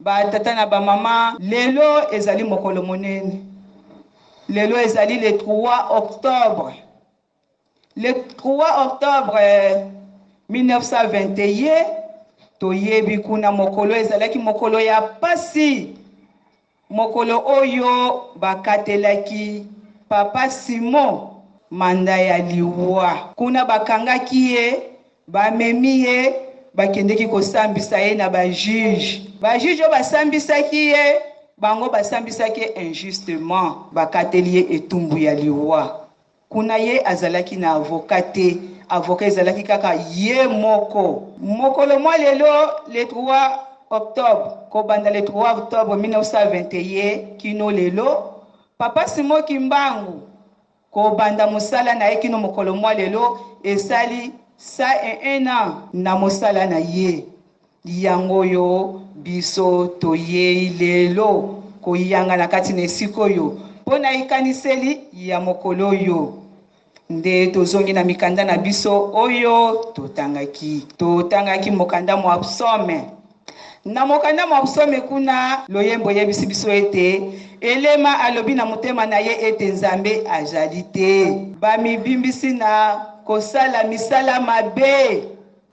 ba tata na ba mama, lelo ezali mokolo monene. Lelo ezali le 3 octobre. Le 3 octobre 1921, toyebi kuna mokolo ezalaki mokolo ya pasi. Mokolo oyo bakatelaki Papa Simon manda ya liwa. Kuna bakangaki ye, bamemi ye, bakendeki kosambisa ye na ba juge. Ba juge basambisaki ye, bango basambisaki injustement, bakateli ye etumbu ya liwa. Kuna ye azalaki na avocat te, avocat ezalaki kaka ye moko. Mokolo mwa lelo le 3 octobre, kobanda le 3 octobre 1921 kino lelo, Papa Simon Kimbangu kobanda mosala na ye kino mokolo mwa lelo esali 101 ans na mosala na ye. Yango yo biso toyei lelo koyanga na kati na esika oyo mpona ekaniseli ya mokolo yo. Nde tozongi na mikanda na biso oyo totangaki mokanda mwa psaume. Na mokanda mwa psaume kuna loyembo yebisi biso ete elema alobi na motema na ye ete Nzambe azali te. Bamibimbisi na kosala misala mabe.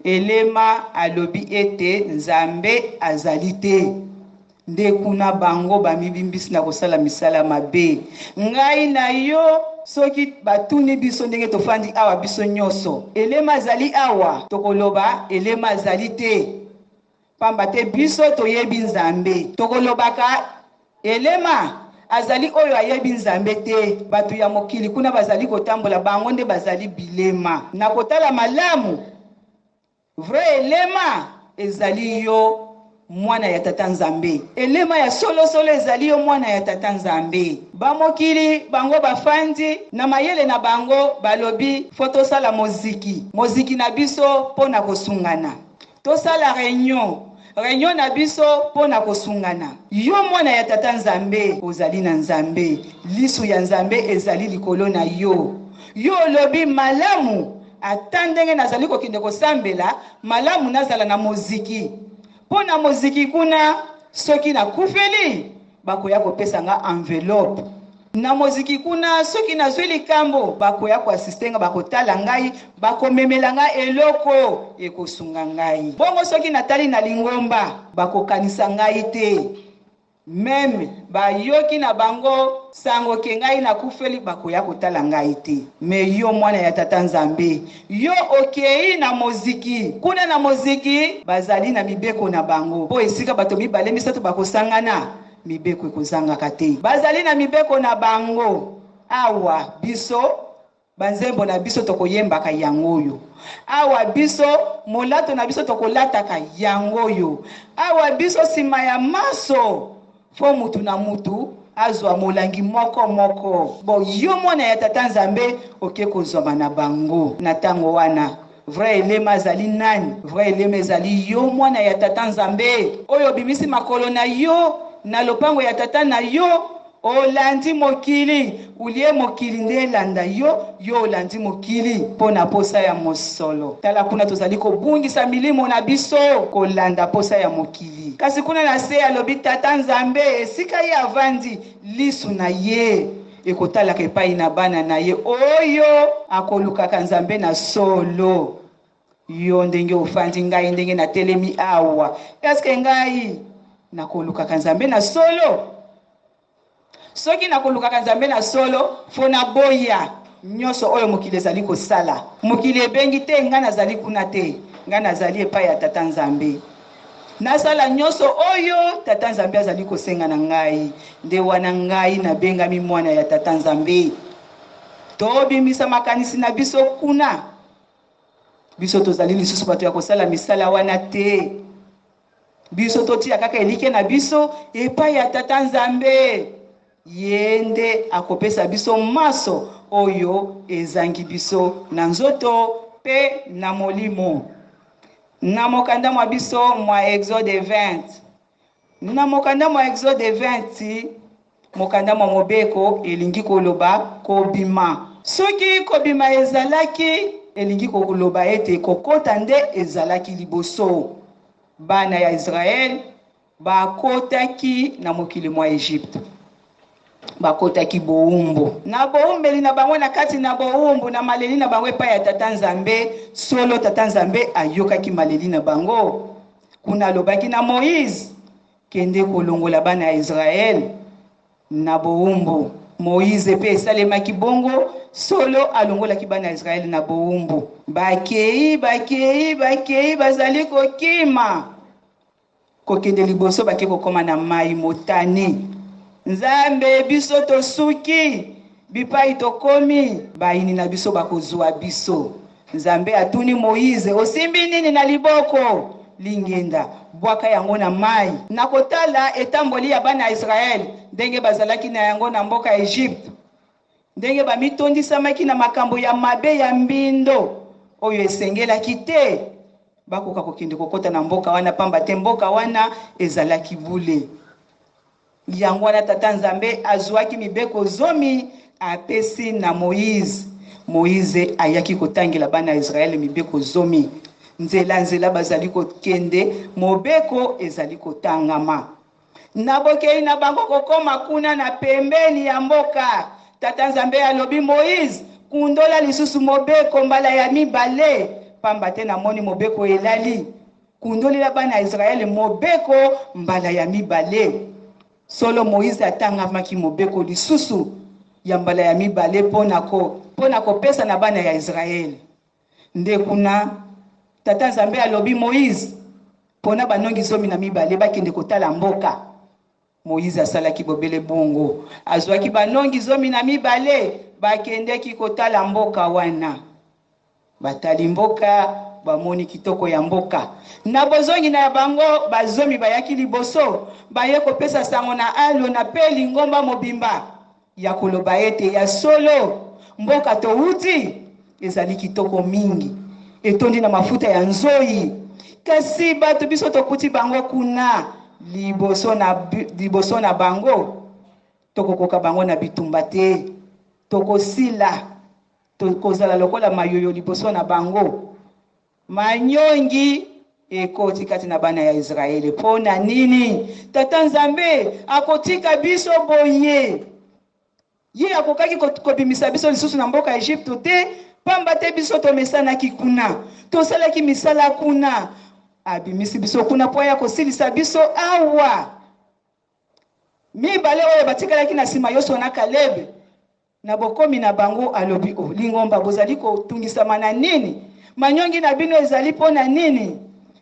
Elema alobi ete Nzambe azali te. Nde kuna bango bamibimbisi na kosala misala mabe. Ngai na yo soki batuni biso ndenge tofandi awa biso nyoso, elema azali awa, tokoloba elema azali te. Pamba te biso toyebi Nzambe. Tokolobaka elema azali oyo ayebi Nzambe te. Batu ya mokili kuna bazali kotambola bango nde bazali bilema. Na kotala malamu, vrai elema ezali yo mwana ya tata Nzambe. Elema ya solo ezali yo mwana ya tata Nzambe. Bamokili bango bafandi na mayele na bango balobi fotosala moziki. Moziki na biso pona kosungana. Tosala réunion na biso pona kosungana. Yo mwana ya tata Nzambe ozali na Nzambe. Lisu ya Nzambe ezali likolo na yo. Yo lobi malamu atandenge nazali kokende kosambela, malamu nazala na moziki. Pona moziki kuna soki na kufeli bakoya kopesa nga enveloppe. Na moziki kuna soki nazwi likambo bakoya ko assistenga, bakotala ngai, bakomemela nga eloko ekosunga ngai. Bongo soki natali na lingomba bakokanisa ngai te. Meme bayoki na bango sango ke ngai na kufeli bakoya kotala ngai te. Me yo mwana ya tata Nzambe, yo okei na moziki. Kuna na moziki bazali na mibeko na bango. Po esika bato mibale misato bakosangana, mibeko ekozangaka te. Bazali na mibeko na bango. Awa biso banzembo na biso tokoyembaka yango yo. Awa biso molato na biso tokolataka yango yo. Awa biso sima ya maso fo mutu na mutu azwa molangi moko. Bo yo mwana ya tata Nzambe oke kozoma na bango. Na tango wana vrai elema azali nani? Vrai elema ezali yo mwana ya tata Nzambe oyo bimisi makolo na yo na lopango ya tata na yo. Olandi mokili, ulie mokili nde landa yo olandi mokili pona posa ya mosolo. Tala kuna tozali kobungisa milimo na biso kolanda posa ya mokili. Kasi kuna na se alobi tata Nzambe esika ye avandi lisu na ye ekotalaka epai na bana na ye oyo akolukaka Nzambe na solo. Yo ndenge ofandi ngai ndenge na telemi awa, eske ngai nakolukaka Nzambe na solo? Soki nakolukaka Nzambe na solo fona boya nyoso oyo mokili ezali kosala. Mokili ebengi te nga nazali kuna te, nga nazali epai ya tata Nzambe. Nasala nyoso oyo tata Nzambe azali kosenga na ngai. Nde wana ngai nabengami mwana ya tata Nzambe. Tobimisa makanisi na biso kuna. Biso tozali lisusu bato ya kosala misala wana te. Biso totia kaka elike na biso epai ya tata Nzambe. Yende akopesa biso maso oyo ezangi biso na nzoto pe na molimo. Na mokanda mwa biso mwa Exode 20. Na mokanda mwa Exode 20 mokanda mwa mobeko elingi koloba kobima. Soki kobima ezalaki elingi koloba ete kokota nde ezalaki liboso. Bana ya Israel bakotaki na mokili mwa Egypte. Bakotaki bowumbu. Na bowumbeli na bango na kati na bowumbu na maleli na bango epai ya tata Nzambe. Solo tata Nzambe ayokaki maleli na bango. Kuna alobaki na Moïse kende kolongola bana ya Israel na bowumbu. Moïse pe esalemaki bongo, solo alongolaki bana ya Israel na bowumbu. Bakei bazali kokima. Kokende liboso bake kokoma na mai motane. Nzambe biso tosuki, bipai tokomi, baini na biso bakozwa biso. Nzambe atuni Moïse, osimbi nini na liboko? Lingenda, bwaka yango na mai. Nakotala etamboli ya bana ya Israel, ndenge bazalaki na yango na mboka Egypte. Ndenge bamitondisamaki na makambo ya mabe ya mbindo, oyo esengelaki te. Bakoka kokende kokota na mboka wana, pamba te mboka wana ezalaki bule. Yango wana tata Nzambe azwaki mibeko zomi apesi na Moïse. Moïse ayaki kotangela bana ya Israel mibeko zomi. Nzela bazali kokende, mobeko ezali kotangama. Nabokei na bango kokoma kuna na pembeni ya mboka. Tata Nzambe alobi Moïse, kundola lisusu mobeko mbala ya mibale. Pamba te na moni mobeko elali. Kundolela bana ya Israel mobeko mbala ya mibale. Solo Moïse atangamaki mobeko lisusu ya mbala ya mibale pona kopesa na bana ya Israel. Nde kuna tata Nzambe alobi Moïse pona banongi zomi na mibale bakende kotala mboka. Moïse asalaki bobele bongo. Azwaki banongi zomi na mibale bakendeki kotala mboka wana. Batali mboka, bamoni kitoko ya mboka. Na bozongi na bango bazomi bayaki liboso, baye kopesa sango na alo na peli ngomba mobimba. Ya koloba ete ya solo mboka touti ezali kitoko mingi. Etondi na mafuta ya nzoi. Kasi bato biso tokuti bango kuna liboso na bango. Tokokoka bango na bitumba te. Tokosila. Tokozala lokola mayoyo liboso na bango. Manyongi ekoti kati na bana ya Israeli. Pona nini? Tata Nzambe akotika biso boye. Ye akokaki kobimisa biso lisusu na mboka Egypte te. Pamba te biso tomesanaki kuna. Tosalaki misala kuna. Abimisi biso kuna po ya kosilisa biso awa. Mibale oyo batikalaki na sima Yoshua na Caleb. Na bokomi na bango alobi o lingomba bozali kotungisama na nini? Manyongi na bino ezali pona nini?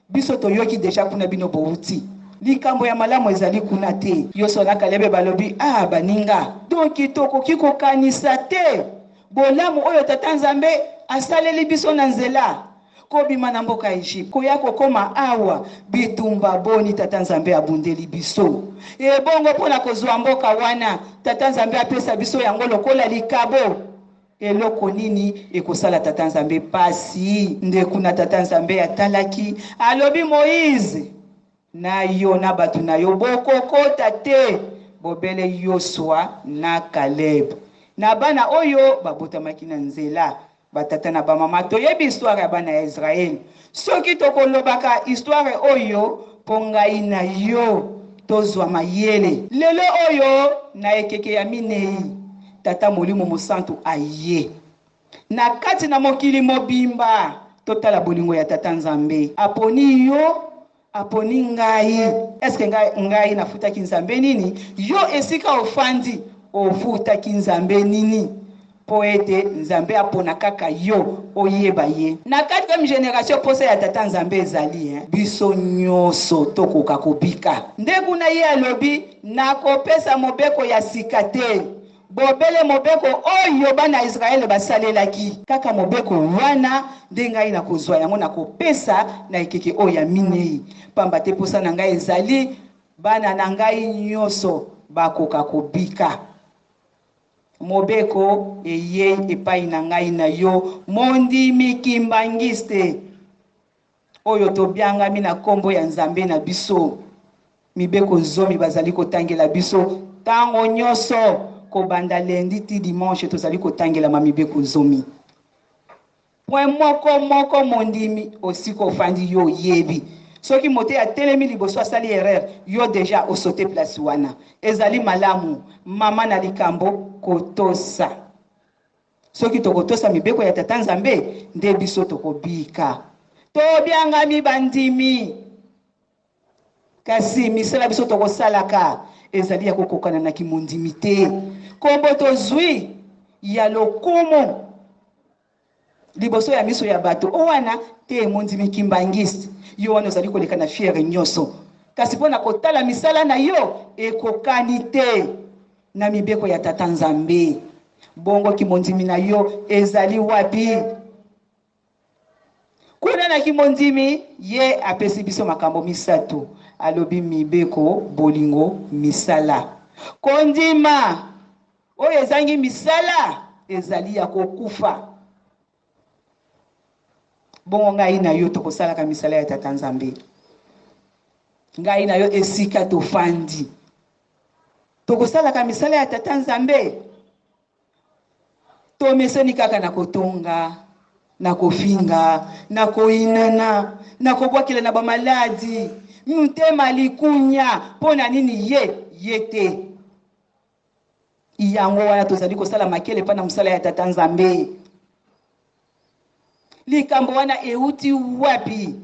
Biso toyoki deja kuna bino bouti. Likambo ya malamu ezali kuna te. Yoshua na Caleb balobi baninga. Donc tokoki kokanisa te. Bolamu oyo tata Nzambe asaleli biso na nzela. Kobima na mboka Egypte. Koya kokoma awa bitumba boni tata Nzambe abundeli biso. Bongo pona kozwa mboka wana tata Nzambe apesa biso yango lokola likabo. Eloko nini ekosala tata Nzambe pasi? Nde kuna tata Nzambe atalaki alobi Moïse na yo na batu na yo bokokota te bobele Yoshua na Caleb. Na bana oyo babotamaki na nzela. Batata na bamama toyebi histoire ya bana ya Israel. Soki tokolobaka histoire oyo pongai na yo tozwa mayele. Lelo oyo na ekeke ya minei tata molimo mosantu aye. Na kati na mokili mobimba totala bolingo ya tata Nzambe. Aponi yo, aponi ngai. Eske ngai nafutaki Nzambe nini? Yo esika ofandi ofutaki Nzambe nini? Poete Nzambe apona kaka yo oyeba ye. Na 4e génération posa ya tata Nzambe ezali biso nyoso tokoka kobika. Nde kuna ye alobi nakopesa mobeko ya sika te. Bobele mobeko oyo bana Israel basalelaki. Kaka mobeko wana nde ngai nakozwa yango nakopesa na ekeke oyo ya minei. Pamba te posa na ngai ezali bana na ngai nyoso bakoka kobika. Mobeko eye epai na ngai na yo mondi mikimbangiste oyo tobiangami na kombo ya Nzambe na biso. Mibeko zomi bazali kotangela biso tango nyoso kobanda lundi ti dimanche tozali kotangela mibeko zomi. Point moko mondimi osiko fandi yo yebi soki moto ya telemi liboso asali erreur yo déjà osote place wana ezali malamu mama na likambo kotosa soki tokotosa mibeko ya tata nzambe nde biso tokobika tobyangami bandimi kasi misala biso tokosalaka ezali ya kokokana na kimondimi te kombo tozwi ya lokumu liboso ya miso ya bato owana te mondimi kimbangisi yo wana ozali koleka na fiere nyonso kasi mpona kotala misala na yo ekokani te na mibeko ya tata nzambe bongo kimondimi na yo ezali wapi kuna na kimondimi ye apesi biso makambo misato alobi mibeko bolingo misala kondima oyo ezangi misala ezali ya kokufa bongo ngai na yo tokosalaka misala ya tata nzambe ngai na yo esika tofandi tokosalaka misala ya tata nzambe tomeseni kaka na kotonga na kofinga na koinana na kobwakela na bamaladi mtema likunya mpona nini ye te yango wana tozali kosala makele mpa na mosala ya tata nzambe likambo wana euti wapi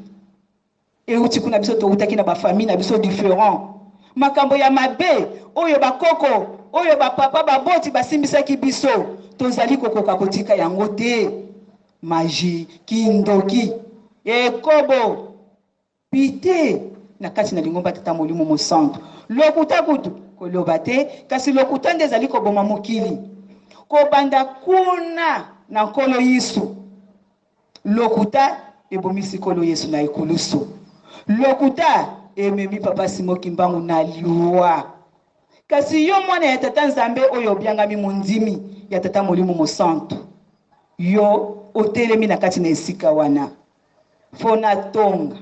euti kuna biso toutaki na bafamille na biso différent makambo ya mabe oyo bakoko oyo bapapa baboti basimbisaki biso tozali kokoka kotika yango te magie kindoki ekobo pite na kati na lingomba tata molimo mosantu lokuta kutu koloba te kasi lokuta nde ezali koboma mokili kobanda kuna na nkolo Yesu lokuta ebomisi nkolo Yesu na ekulusu lokuta ememi papa Simo Kimbangu na liwa kasi yo mwana ya tata nzambe oyo obyangami mondimi ya tata molimo mosantu yo otelemi na kati na esika wana fona tonga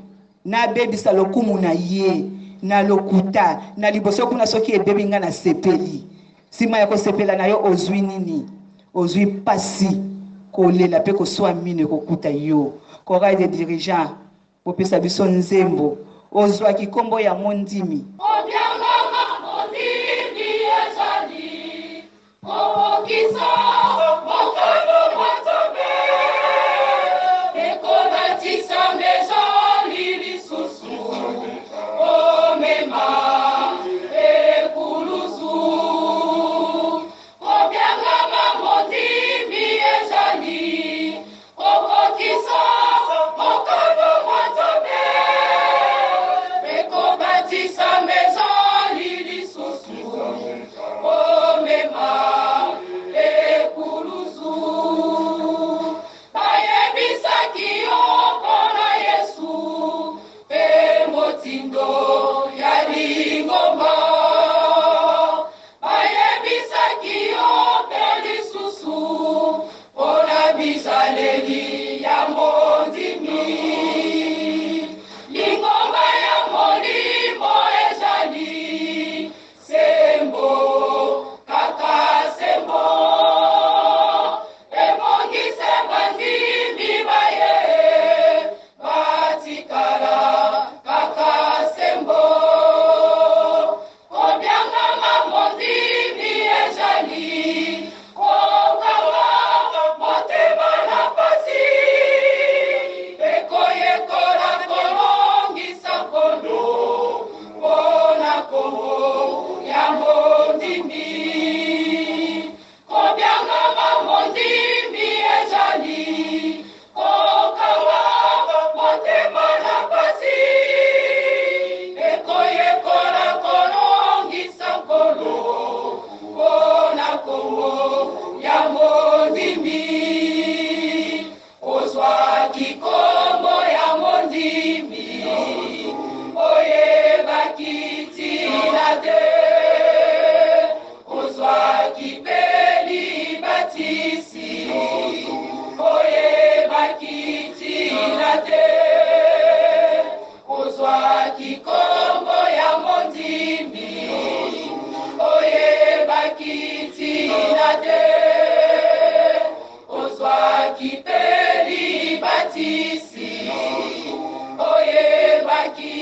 na bebisa lokumu na ye na lokuta na liboso kuna soki ebebi nga na sepeli sima ya kosepela na yo ozwi nini ozwi pasi kolela pe koswa mine kokuta yo korai de dirigeant bopesa biso nzembo ozwaki kombo ya mondimi Batisi, oye baki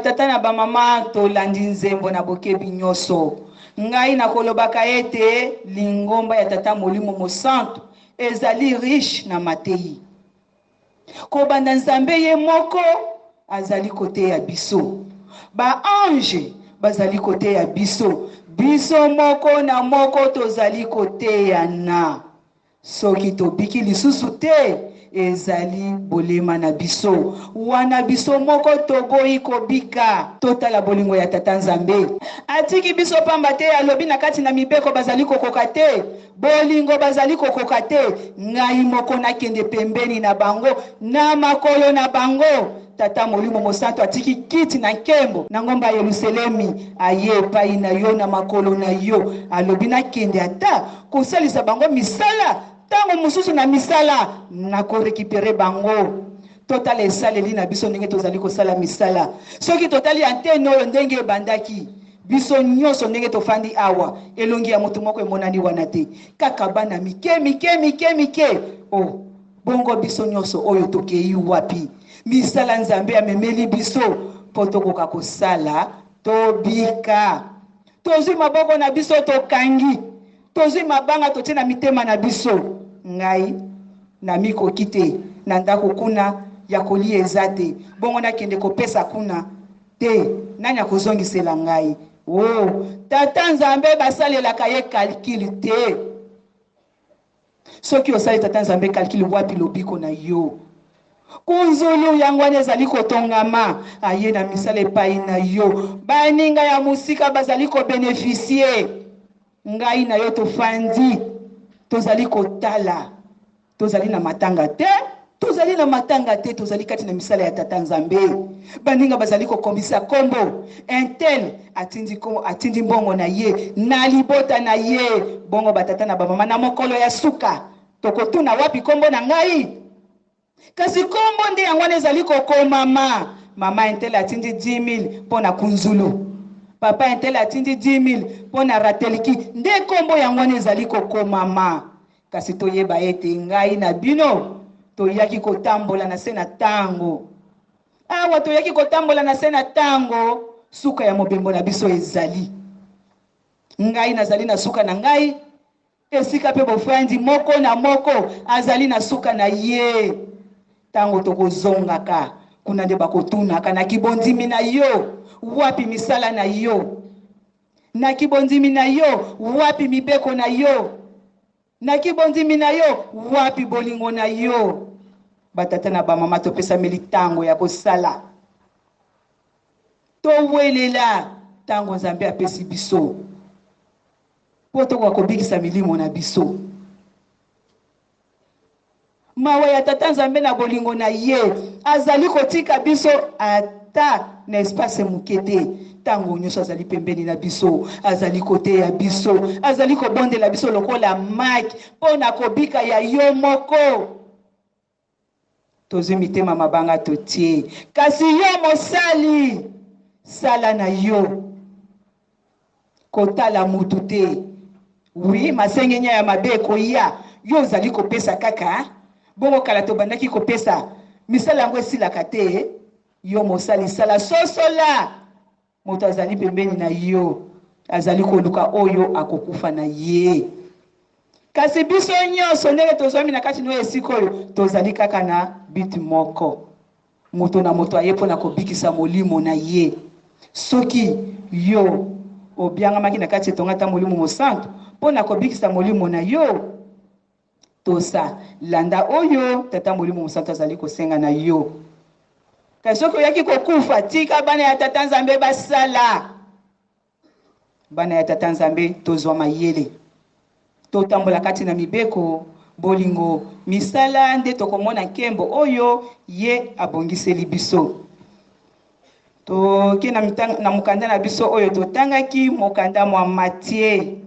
Tata na ba mama to landi nzembo na bokebi nyoso. Ngai na kolobaka ete lingomba ya tata molimo mosantu ezali riche na matei. Ko banda nzambe ye moko azali kote ya biso. Ba ange bazali kote ya biso. Biso moko na moko tozali kote ya na. Soki tobiki lisusu te ezali bolema na biso. Wana biso moko toboyi kobika totala bolingo ya tata nzambe. Atiki biso pamba te alobi na kati na mibeko bazali kokoka te. Bolingo bazali kokoka te. Ngai moko nakende pembeni na bango na makolo na bango. Tata molimo mosantu atiki kiti na nkembo na ngomba ya Yerusalemi aye epai na yo na makolo na yo. Alobi nakende ata kosalisa bango misala. Tango mususu na misala na ko récupérer bango. totala esaleli na biso ndenge tozali kosala misala. Soki totali antenne oyo ndenge ebandaki, biso nyonso ndenge tofandi awa, elongi ya moto moko emonani wana te. Kaka bana mike. Oh, bongo biso nyonso oyo tokei wapi? Misala Nzambe amemeli biso po tokoka kosala tobika. Tozwi maboko na biso tokangi. Tozwi mabanga totie na mitema na biso. Ngai na mikoki te, na ndako kuna ya kolia eza te. Bongo nakende kopesa kuna te. Nani akozongisela ngai? Oh, tata Nzambe basalelaka ye calcul te. Soki osali tata Nzambe calcul wapi lobiko na yo? Kunzulu yango wana ezali kotongama aye na misala epai na yo. Baninga ya musika bazali ko beneficier. Ngai na yo tofandi tozali kotala. Tozali na matanga te. Tozali kati na misala ya tata Nzambe. Baninga bazali kokombisa kombo. Intel atindi mbongo na ye, na libota na ye. Bongo batata na bamama na mokolo ya suka. Tokotuna wapi kombo na ngai? Kasi kombo nde yango ezali kokomama. Mama Intel atindi 10,000 pona kunzulu. Papa Intel atindi 10,000 pona rateliki. Nde kombo yango ezali kokomama. Kasi toyeba ete ngai na bino toyaki kotambola na se na tango. Awa toyaki kotambola na se na tango, suka ya mobembo na biso ezali. Ngai nazali na suka na ngai, esika pe bofandi moko na moko azali na suka na ye. Tango tokozongaka kuna nde bakotunaka na kibondimi na yo, wapi misala na yo? Na kibondimi na yo, wapi mibeko na yo? Na kibondimi na yo, wapi bolingo na yo? Batata na bamama topesa meli tango ya kosala. Towelela tango Nzambe apesi biso. Po tokoka kobikisa milimo na biso. Mawa ya tata Nzambe na bolingo na ye azali kotika biso ata na espace mukete. Tango nyonso azali pembeni na biso, azali kote ya biso, azali kobondela biso lokola maki pona kobika ya yo moko. Tozwi mitema mabanga totie. Kasi yo mosali, sala na yo. Kotala mutu te. Oui, masengenya ya mabe koya. Yo ozali kopesa kaka. Bongo kala tobandaki kopesa. Misala yango esilaka te. Yo mosali sala sosola. Moto azali pembeni na yo. Azali koluka oyo akokufa na ye. Kasi biso nyonso ndenge tozwami na kati no esika oyo tozali kaka na bitu moko. Moto na moto aye pona kobikisa molimo na ye. Soki yo obiangamaki na kati etongata molimo mosantu pona kobikisa molimo na yo, tosa landa oyo tata molimo mosantu azali kosenga na yo. Kasi soki oyaki kokufa, tika bana ya tata Nzambe basala. Bana ya tata Nzambe tozwa mayele. Totambola kati na mibeko bolingo misala nde tokomona nkembo oyo ye abongiseli biso. Toke na mukanda na biso oyo totangaki mokanda mwa Matthieu.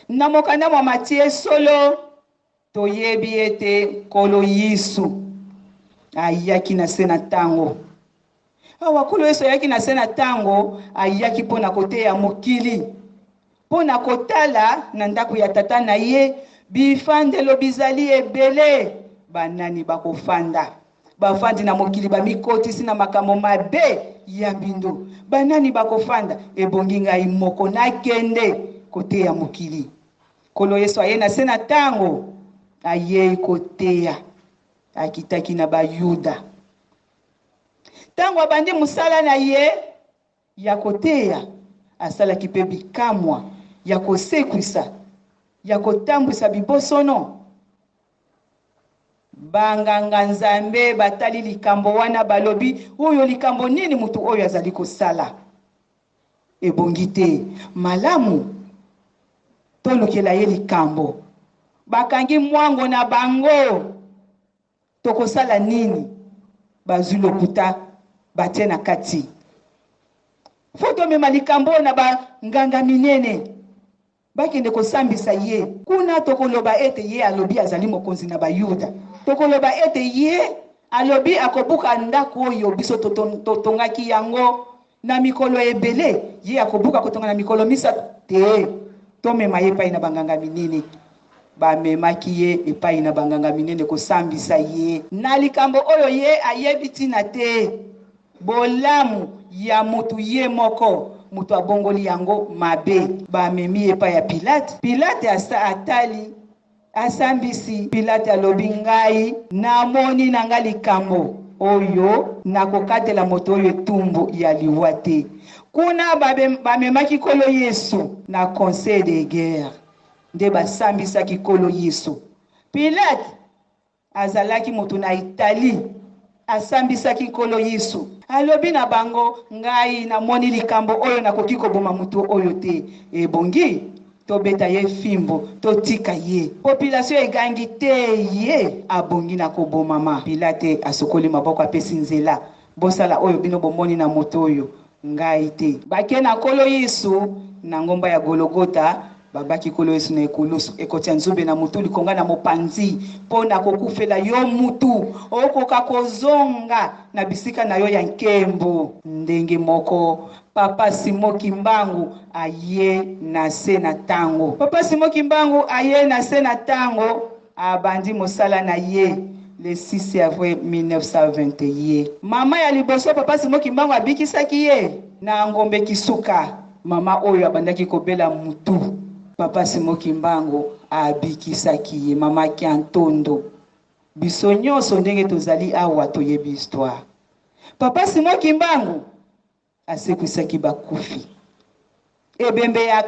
Na mokanda mwa Matthieu solo toyebi ete Nkolo Yesu ayaki na se na tango. Awa Nkolo Yesu ayaki na se na tango, ayaki pona kote ya mokili. Pona kotala na ndako ya tata na ye, bifandelo bizali ebele. Banani bakofanda. Bafandi na mokili bamikotisi na makambo mabe ya mbindo. Banani bakofanda, ebongi ngai moko nakende kote ya mokili. Nkolo Yesu aye na se na tango, aye koteya. Akitaki na Bayuda. Tango abandi musala na ye ya koteya, asalaki pe bikamwa ya kosekwisa, ya kotambwisa bibosono. Banganga Nzambe batali likambo wana balobi, oyo likambo nini mutu oyo azali kosala? Ebongi te, malamu tolukela ye likambo. Bakangi mwango na bango, tokosala nini? Bazwi lokuta batie na kati. Foto mema likambo na banganga minene. Bakende kosambisa ye. Kuna tokoloba ete ye alobi azali mokonzi na Bayuda. tokoloba ete ye alobi akobuka ndako oyo biso totongaki yango na mikolo ebele, ye akobuka kotonga na mikolo misato te. Tomema ye epai na banganga minene, bamemaki ye epai na banganga minene kosambisa ye na likambo oyo ye ayebi ntina te. Bolamu ya mutu ye moko, mutu abongoli yango mabe, bamemi epai ya Pilate. Pilate atali asambisi. Pilate alobi ngai namoni na nga likambo oyo nakokatela moto oyo etumbu ya liwa te. Kuna bamemaki kolo Yesu na conseil de guerre, nde basambisaki kolo Yesu. Pilate azalaki moto na Italie, asambisaki kolo Yesu. Alobi na bango ngai namoni likambo oyo nakoki koboma mutu oyo te. Ebongi tobeta ye fimbo, totika ye. Population egangi te ye abongi na kobomama. Pilate asokoli maboko apesi nzela, bosala oyo bino bomoni na moto oyo, ngai te. Bake na kolo Yesu na ngomba ya Golgota, babaki kolo Yesu na ekotia nzube na mutu likonga na mopanzi pona kokufela yo mutu okoka kozonga na bisika na yo ya nkembo. Ndenge moko Papa Simon Kimbangu aye na se na tango. Papa Simon Kimbangu aye na se na tango, abandi mosala na ye le 6 avril 1921. Mama ya liboso Papa Simon Kimbangu abikisaki ye na ngombe kisuka. Mama oyo abandaki kobela mutu, Papa Simon Kimbangu abikisaki ye. Mama Kiantondo. Biso nyonso ndenge tozali awa toyebi histoire. Papa Simon Kimbangu asekwisaki bakufi. Ebembe ya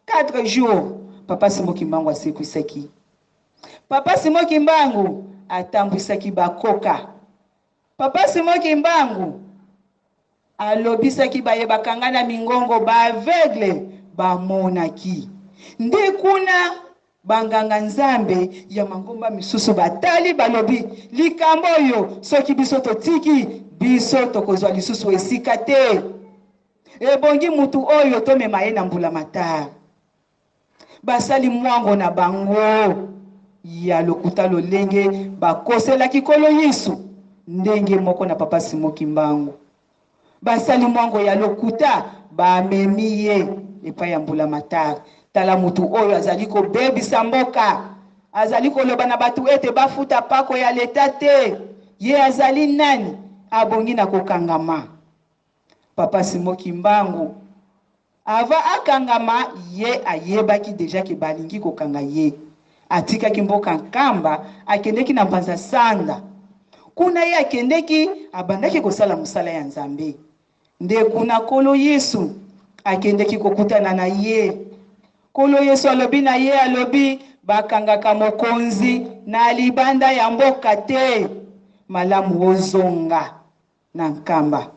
4 jours Papa Simon Kimbangu asekwisaki. Papa Simon Kimbangu atambwisaki bakoka. Papa Simon Kimbangu alobisaki baye bakanga na mingongo ba aveugle bamonaki. Nde kuna banganga nzambe ya mangomba misusu batali balobi likambo yo soki biso totiki biso tokozwa lisusu esika te. Ebongi mutu oyo tomema ye na mbula matari. Basali mwango na bango ya lokuta lolenge bakoselaki kolo Yesu ndenge moko na Papa Simon Kimbangu. Basali mwango ya lokuta bamemi ye epai ya mbula matari. Tala mutu oyo azali kobebisa mboka, azali koloba na batu ete bafuta pako ya leta te. Ye azali nani abongi na kokangama? Papa Simon Kimbangu ava akangama ye ayebaki deja ke balingi kokanga ye. Atikaki mboka nkamba akendeki na mpanza sanda. Kuna ye akendeki abandaki kosala musala ya Nzambe. Nde kuna kolo Yesu akendeki kokutana na ye. Kolo Yesu alobi na ye alobi bakangaka mokonzi na libanda ya mboka te, malamu ozonga na nkamba.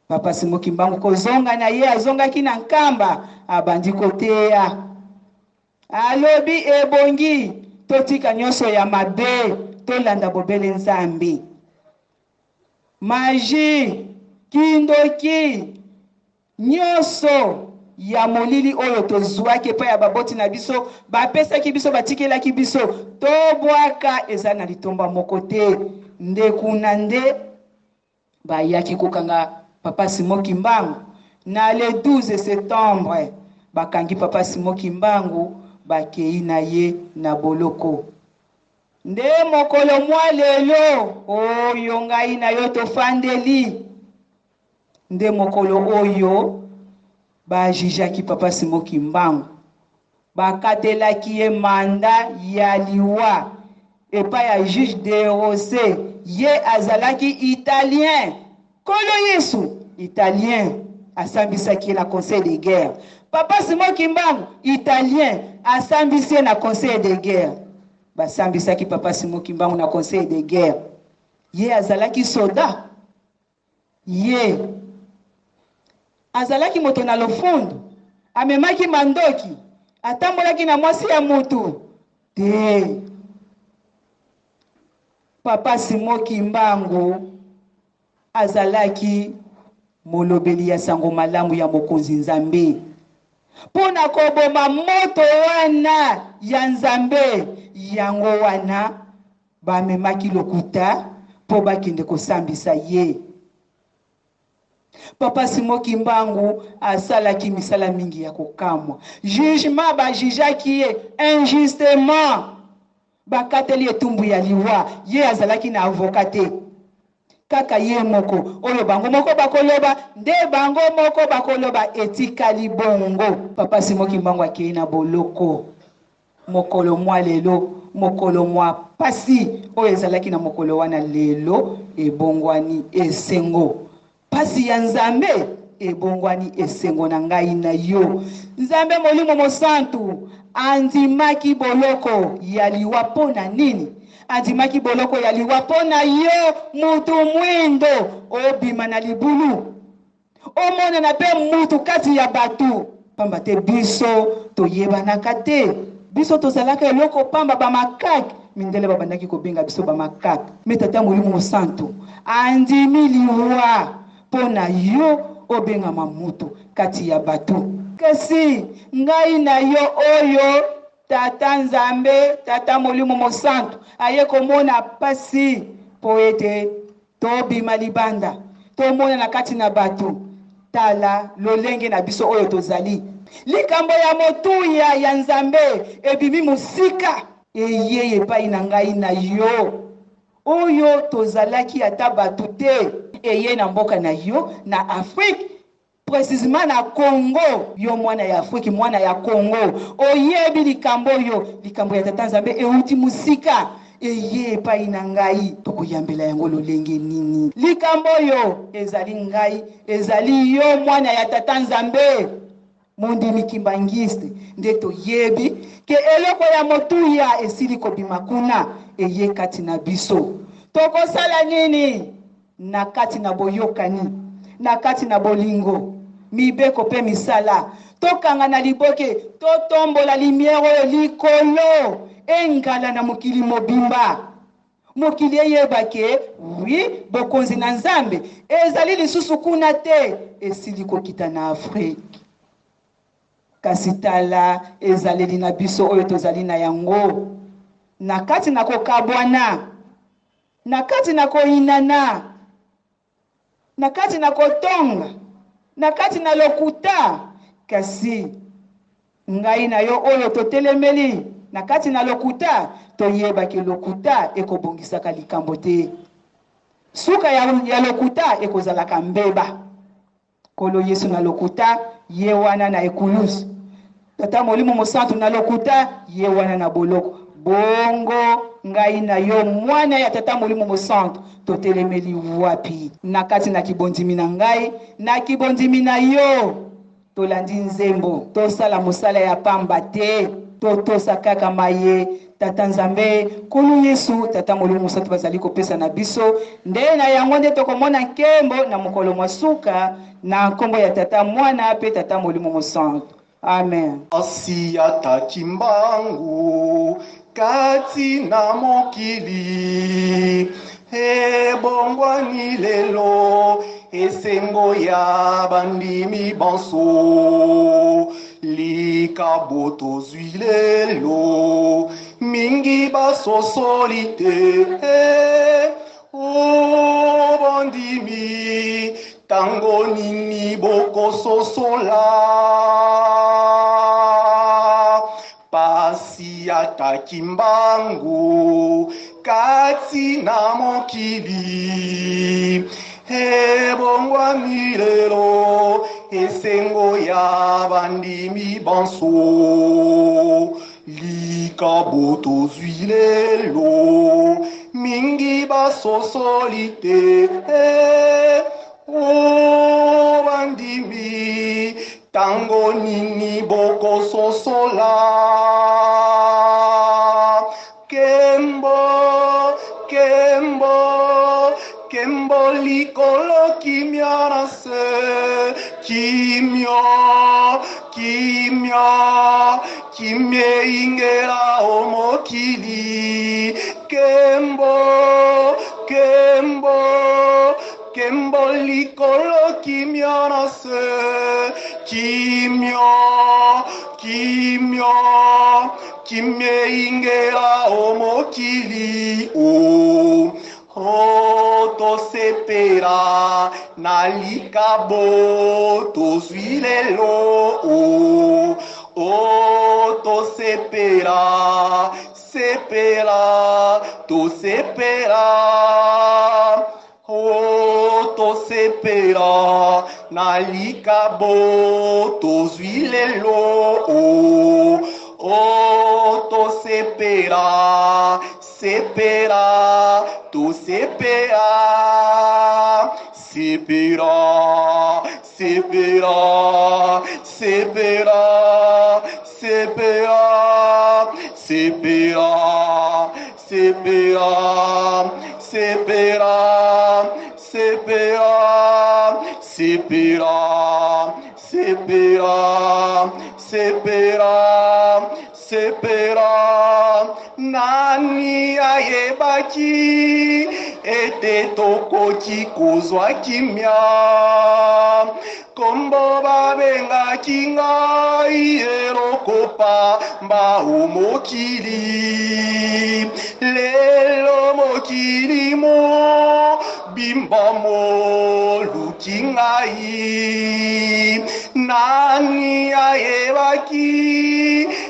Papa Simon Kimbangu kozonga na ye azongaki na nkamba, abandi koteya. Alobi ebongi totika nyonso ya mabe, tolanda bobele Nzambe. Maji, kindoki, nyonso ya molili oyo tozwaki pa ya baboti na biso, bapesaki biso, batikelaki biso, tobwaka eza na litomba moko te. Nde kuna nde bayaki kokanga Papa Simon Kimbangu. Na le 12 septembre bakangi Papa Simon Kimbangu, bakei na ye na boloko. Nde mokolo mwa lelo oyo ngai na yo tofandeli, nde mokolo oyo bajijaki Papa Simon Kimbangu, bakatelaki ye manda ya liwa epa ya juge de Rosé. Ye azalaki italien. Kolo Yesu italien asambisaki na conseil de guerre. Papa Simon Kimbangu italien asambisi na conseil de guerre. Basambisaki Papa Simon Kimbangu na conseil de guerre. Ye azalaki soda. Ye azalaki moto na lofundu, amemaki mandoki, atambolaki na mwasi ya mutu te. Papa Simon Kimbangu azalaki molobeli ya sango malamu ya mokonzi Nzambe. Pona koboma moto wana ya Nzambe, yango wana bamemaki lokuta po bakende kosambisa ye. Papa Simon Kimbangu asalaki misala mingi ya kokamwa. Jugement bajijaki ye injustement. Bakateli etumbu ya liwa, ye azalaki na avocat te. Kaka ye moko oyo bango moko bakoloba, nde bango moko bakoloba etikali bongo. Papa Simon Kimbangu akei na boloko. Mokolo mwa lelo, mokolo mwa pasi oyo ezalaki na mokolo wana lelo ebongwani esengo. Pasi ya Nzambe ebongwani esengo na ngai na yo. Nzambe Molimo Mosantu andimaki boloko ya liwa pona nini? Andimaki boloko ya liwa pona yo mutu mwindo obima na libulu. Omona na pe mutu kati ya batu. Pamba te biso toyebanaka te. Biso tozalaka eloko pamba bamakaki. Mindele babandaki kobenga biso bamakaki. Me Tata Molimo Mosantu andimi liwa pona yo obenga mamutu kati ya batu. Kasi ngai na yo oyo Tata Nzambe, Tata Molimo Mosantu aye komona pasi po ete tobima libanda tomona na kati na batu. Tala lolenge na biso oyo tozali. Likambo ya motuya ya Nzambe ebimi musika eye epai na ngai na yo oyo tozalaki ata batu te. Eye na mboka na yo na Afrique, précisément na Congo. Yo mwana ya Afrique, mwana ya Congo. Oyebi likambo yo, likambo ya Tata Nzambe euti musika eye epai na ngai. Tokoyambela yango lolenge nini? Likambo yo ezali ngai, ezali yo mwana ya Tata Nzambe. Mondimi Kimbangiste nde toyebi ke eloko ya motuya esili kobima kuna eye kati na biso. Tokosala nini? Na kati na boyokani, na kati na bolingo, mibeko pe misala. Tokanga na liboke, totombola limiere oyo likolo, engala na mokili mobimba. Mokili eyebake, oui, bokonzi na Nzambe, ezali lisusu kuna te, esili kokita na Afrique. Kasi tala ezaleli na biso oyo tozali na yango. Na kati na kokabwana, na kati na koinana, na kati na kotonga, na kati na lokuta. Kasi ngai na yo oyo totelemeli na kati na lokuta, toyebaki lokuta ekobongisaka likambo te. Suka ya lokuta ekozalaka mbeba. Kolo Yesu na lokuta, ye wana na ekulusu. Tata Molimo Mosantu na lokuta, ye wana na boloko. Bongo ngai na yo mwana ya Tata Molimo Mosantu totelemeli wapi? Na kati na kibondimi na ngai, na kibondimi na yo tolandi nzembo, tosala mosala ya pamba te, totosa kaka maye. Tata Nzambe, Kolo Yesu, Tata Molimo Mosantu bazali kopesa na biso, nde na yango nde tokomona nkembo na mokolo mwasuka na nkombo ya Tata Mwana pe Tata Molimo Mosantu. Amen. Asi ataki mbangu kati na mokili ebongwani lelo esengo ya bandimi banso likabo tozwi lelo mingi basosoli te o bandimi tango nini bokososola pasi ataki mbangu kati na mokili ebongwani lelo esengo ya bandimi banso likabo tozwi lelo mingi basosoli te o bandimi tango nini bokososola kembo likolo kimia na se kimia ingela omokili kembo likolo kimia na se kimia kimye ingela omokili tosepela na likabo tozwi lelo tosepela tosepela tosepela na likabo tozwi lelo tosepela tosepela nani ayebaki ete tokoki kozwa kimia kombo babengaki ngai eloko pamba omokili lelo mokili mobimba moluki ngai nani ayebaki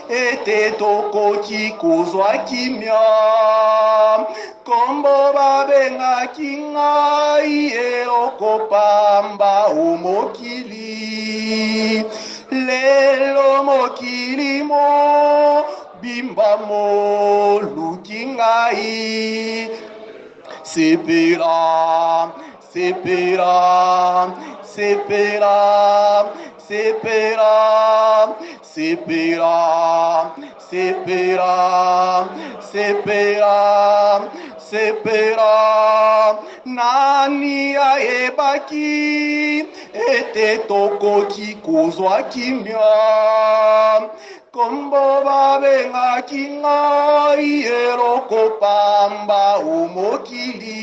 ete tokoki kozwa kimia kombo babengaki ngai eloko pamba omokili lelo mokili mobimba moluki ngai sepela nani ayebaki ete tokoki kozwa kimia kombo babengaki ngai eloko pamba omokili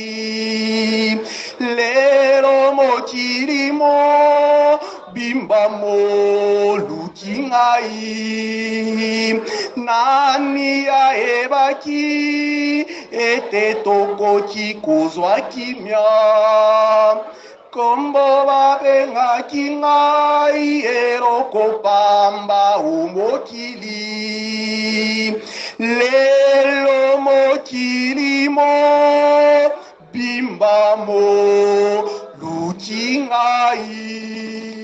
lelo mokili mobimba moluki ngai nani ayebaki ete tokoki kozwa kimia kombo babengaki ngai eloko pamba omokili lelo mokili mobimba moluki ngai